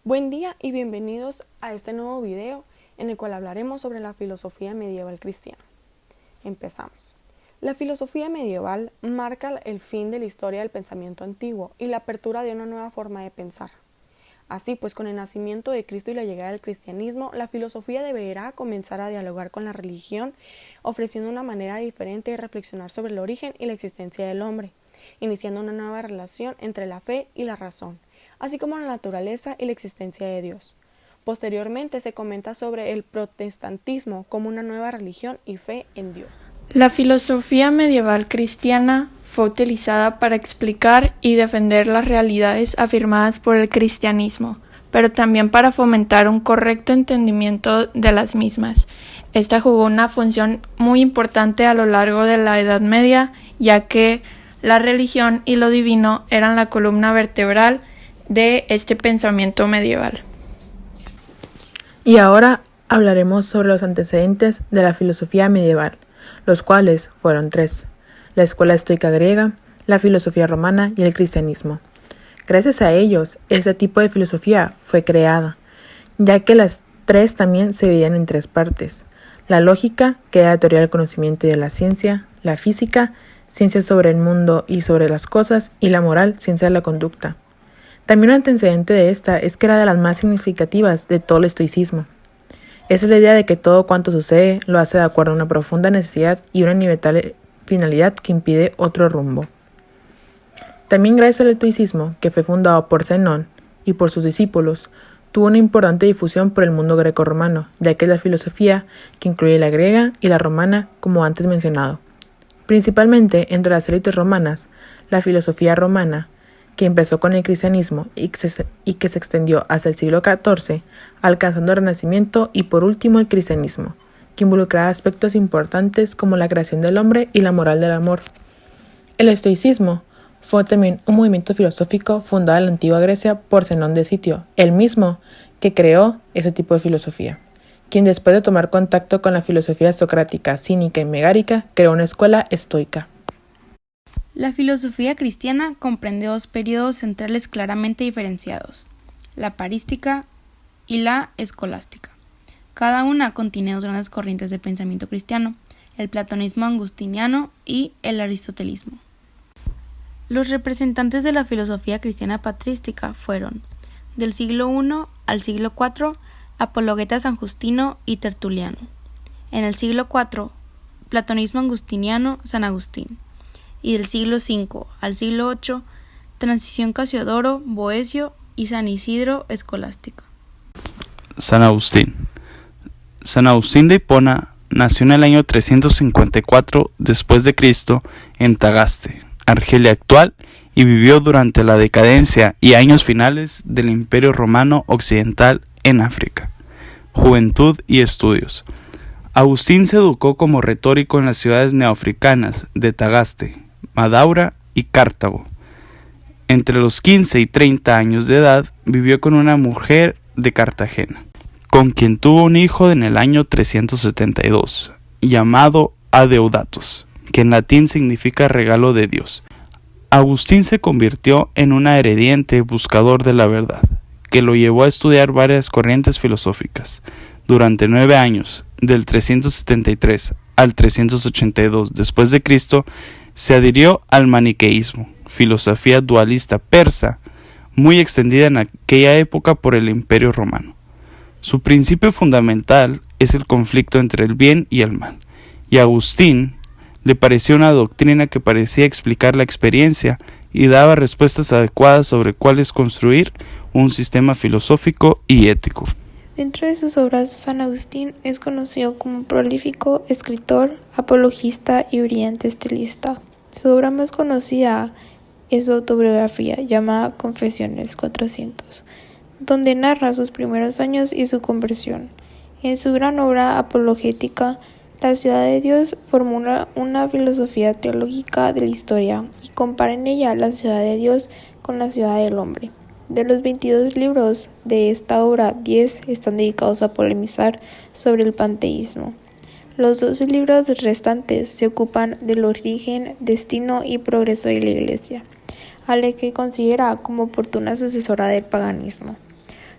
Buen día y bienvenidos a este nuevo video en el cual hablaremos sobre la filosofía medieval cristiana. Empezamos. La filosofía medieval marca el fin de la historia del pensamiento antiguo y la apertura de una nueva forma de pensar. Así pues, con el nacimiento de Cristo y la llegada del cristianismo, la filosofía deberá comenzar a dialogar con la religión, ofreciendo una manera diferente de reflexionar sobre el origen y la existencia del hombre, iniciando una nueva relación entre la fe y la razón, así como la naturaleza y la existencia de Dios. Posteriormente se comenta sobre el protestantismo como una nueva religión y fe en Dios. La filosofía medieval cristiana fue utilizada para explicar y defender las realidades afirmadas por el cristianismo, pero también para fomentar un correcto entendimiento de las mismas. Esta jugó una función muy importante a lo largo de la Edad Media, ya que la religión y lo divino eran la columna vertebral de este pensamiento medieval. Y ahora hablaremos sobre los antecedentes de la filosofía medieval, los cuales fueron tres: la escuela estoica griega, la filosofía romana y el cristianismo. Gracias a ellos, este tipo de filosofía fue creada, ya que las tres también se dividían en tres partes: la lógica, que era la teoría del conocimiento y de la ciencia; la física, ciencia sobre el mundo y sobre las cosas; y la moral, ciencia de la conducta. También un antecedente de esta es que era de las más significativas de todo el estoicismo. Esa es la idea de que todo cuanto sucede lo hace de acuerdo a una profunda necesidad y una inevitable finalidad que impide otro rumbo. También gracias al estoicismo, que fue fundado por Zenón y por sus discípulos, tuvo una importante difusión por el mundo greco-romano, ya que es la filosofía que incluye la griega y la romana, como antes mencionado. Principalmente entre las élites romanas, la filosofía romana, que empezó con el cristianismo y que se extendió hasta el siglo XIV, alcanzando el Renacimiento, y por último el cristianismo, que involucraba aspectos importantes como la creación del hombre y la moral del amor. El estoicismo fue también un movimiento filosófico fundado en la antigua Grecia por Zenón de Sitio, el mismo que creó ese tipo de filosofía, quien después de tomar contacto con la filosofía socrática, cínica y megárica, creó una escuela estoica. La filosofía cristiana comprende dos periodos centrales claramente diferenciados: la parística y la escolástica. Cada una contiene dos grandes corrientes de pensamiento cristiano: el platonismo agustiniano y el aristotelismo. Los representantes de la filosofía cristiana patrística fueron, del siglo I al siglo IV, Apologeta San Justino y Tertuliano. En el siglo IV, platonismo agustiniano, San Agustín. Y del siglo V al siglo VIII, Transición Casiodoro, Boecio y San Isidro, escolástica. San Agustín. San Agustín de Hipona nació en el año 354 después de Cristo en Tagaste, Argelia actual, y vivió durante la decadencia y años finales del Imperio Romano Occidental en África. Juventud y estudios. Agustín se educó como retórico en las ciudades neoafricanas de Tagaste, Madaura y Cartago. Entre los 15 y 30 años de edad vivió con una mujer de Cartagena, con quien tuvo un hijo en el año 372, llamado Adeodatos, que en latín significa regalo de Dios. Agustín se convirtió en un ardiente buscador de la verdad, que lo llevó a estudiar varias corrientes filosóficas. Durante 9 años, del 373 al 382 después de Cristo, se adhirió al maniqueísmo, filosofía dualista persa, muy extendida en aquella época por el Imperio Romano. Su principio fundamental es el conflicto entre el bien y el mal, y a Agustín le pareció una doctrina que parecía explicar la experiencia y daba respuestas adecuadas sobre cuáles construir un sistema filosófico y ético. Dentro de sus obras, San Agustín es conocido como un prolífico escritor, apologista y brillante estilista. Su obra más conocida es su autobiografía, llamada Confesiones 400, donde narra sus primeros años y su conversión. En su gran obra apologética, La ciudad de Dios, formula una filosofía teológica de la historia y compara en ella la ciudad de Dios con la ciudad del hombre. De los 22 libros de esta obra, 10 están dedicados a polemizar sobre el panteísmo. Los 12 libros restantes se ocupan del origen, destino y progreso de la Iglesia, a la que considera como oportuna sucesora del paganismo.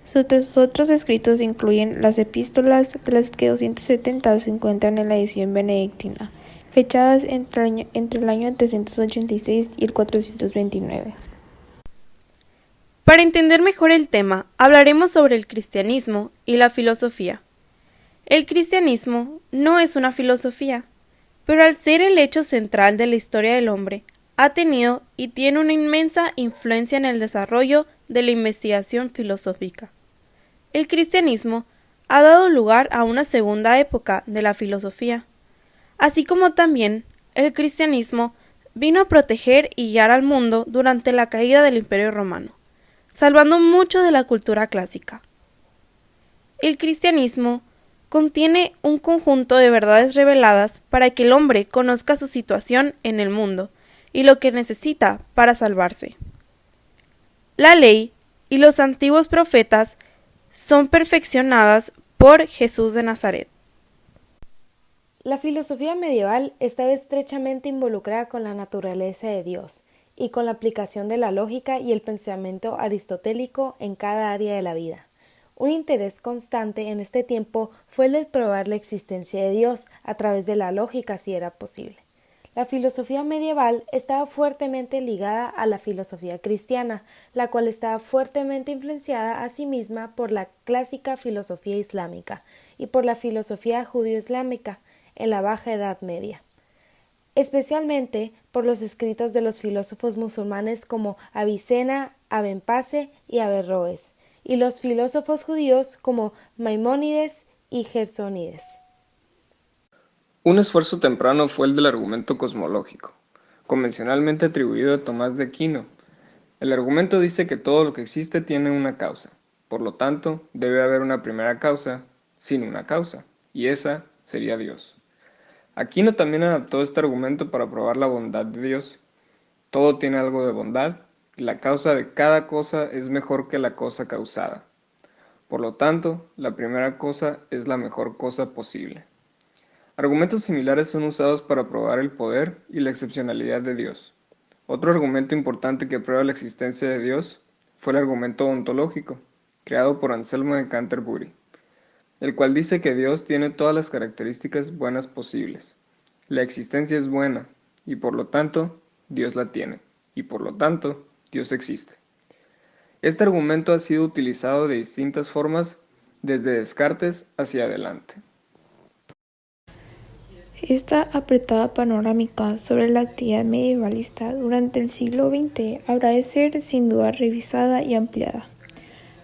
Sus otros escritos incluyen las epístolas, de las que 270 se encuentran en la edición benedictina, fechadas entre el año 386 y el 429. Para entender mejor el tema, hablaremos sobre el cristianismo y la filosofía. El cristianismo no es una filosofía, pero al ser el hecho central de la historia del hombre, ha tenido y tiene una inmensa influencia en el desarrollo de la investigación filosófica. El cristianismo ha dado lugar a una segunda época de la filosofía, así como también el cristianismo vino a proteger y guiar al mundo durante la caída del Imperio Romano, salvando mucho de la cultura clásica. El cristianismo contiene un conjunto de verdades reveladas para que el hombre conozca su situación en el mundo y lo que necesita para salvarse. La ley y los antiguos profetas son perfeccionadas por Jesús de Nazaret. La filosofía medieval estaba estrechamente involucrada con la naturaleza de Dios y con la aplicación de la lógica y el pensamiento aristotélico en cada área de la vida. Un interés constante en este tiempo fue el de probar la existencia de Dios a través de la lógica si era posible. La filosofía medieval estaba fuertemente ligada a la filosofía cristiana, la cual estaba fuertemente influenciada a sí misma por la clásica filosofía islámica y por la filosofía judío-islámica en la Baja Edad Media, especialmente por los escritos de los filósofos musulmanes como Avicena, Abenpase y Averroes, y los filósofos judíos como Maimónides y Gersónides. Un esfuerzo temprano fue el del argumento cosmológico, convencionalmente atribuido a Tomás de Aquino. El argumento dice que todo lo que existe tiene una causa, por lo tanto, debe haber una primera causa sin una causa, y esa sería Dios. Aquino también adaptó este argumento para probar la bondad de Dios. Todo tiene algo de bondad, y la causa de cada cosa es mejor que la cosa causada. Por lo tanto, la primera cosa es la mejor cosa posible. Argumentos similares son usados para probar el poder y la excepcionalidad de Dios. Otro argumento importante que prueba la existencia de Dios fue el argumento ontológico, creado por Anselmo de Canterbury, el cual dice que Dios tiene todas las características buenas posibles. La existencia es buena, y por lo tanto, Dios la tiene, y por lo tanto, Dios existe. Este argumento ha sido utilizado de distintas formas desde Descartes hacia adelante. Esta apretada panorámica sobre la actividad medievalista durante el siglo XX habrá de ser sin duda revisada y ampliada.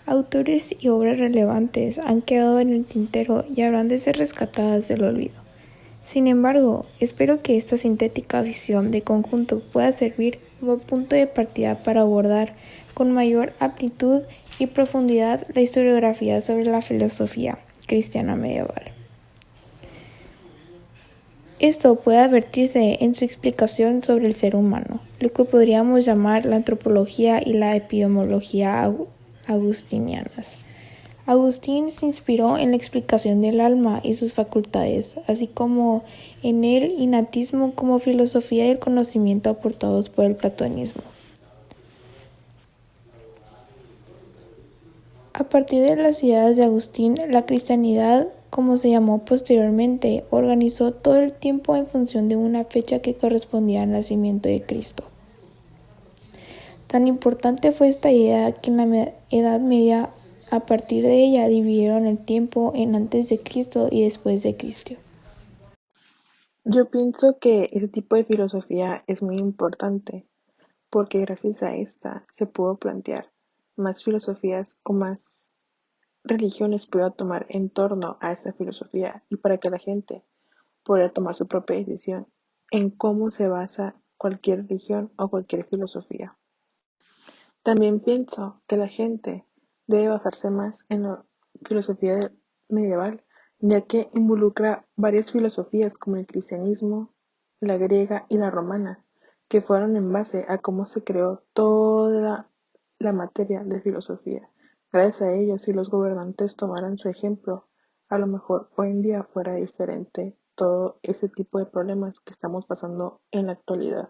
Autores y obras relevantes han quedado en el tintero y habrán de ser rescatadas del olvido. Sin embargo, espero que esta sintética visión de conjunto pueda servir como punto de partida para abordar con mayor amplitud y profundidad la historiografía sobre la filosofía cristiana medieval. Esto puede advertirse en su explicación sobre el ser humano, lo que podríamos llamar la antropología y la epistemología agustinianas. Agustín se inspiró en la explicación del alma y sus facultades, así como en el innatismo como filosofía del conocimiento aportados por el platonismo. A partir de las ideas de Agustín, la cristianidad, como se llamó posteriormente, organizó todo el tiempo en función de una fecha que correspondía al nacimiento de Cristo. Tan importante fue esta idea que en la Edad Media, a partir de ella, dividieron el tiempo en antes de Cristo y después de Cristo. Yo pienso que ese tipo de filosofía es muy importante porque gracias a esta se pudo plantear más filosofías o más religiones pueda tomar en torno a esa filosofía y para que la gente pueda tomar su propia decisión en cómo se basa cualquier religión o cualquier filosofía. También pienso que la gente debe basarse más en la filosofía medieval, ya que involucra varias filosofías como el cristianismo, la griega y la romana, que fueron en base a cómo se creó toda la materia de filosofía. Gracias a ellos, si los gobernantes tomaran su ejemplo, a lo mejor hoy en día fuera diferente todo ese tipo de problemas que estamos pasando en la actualidad.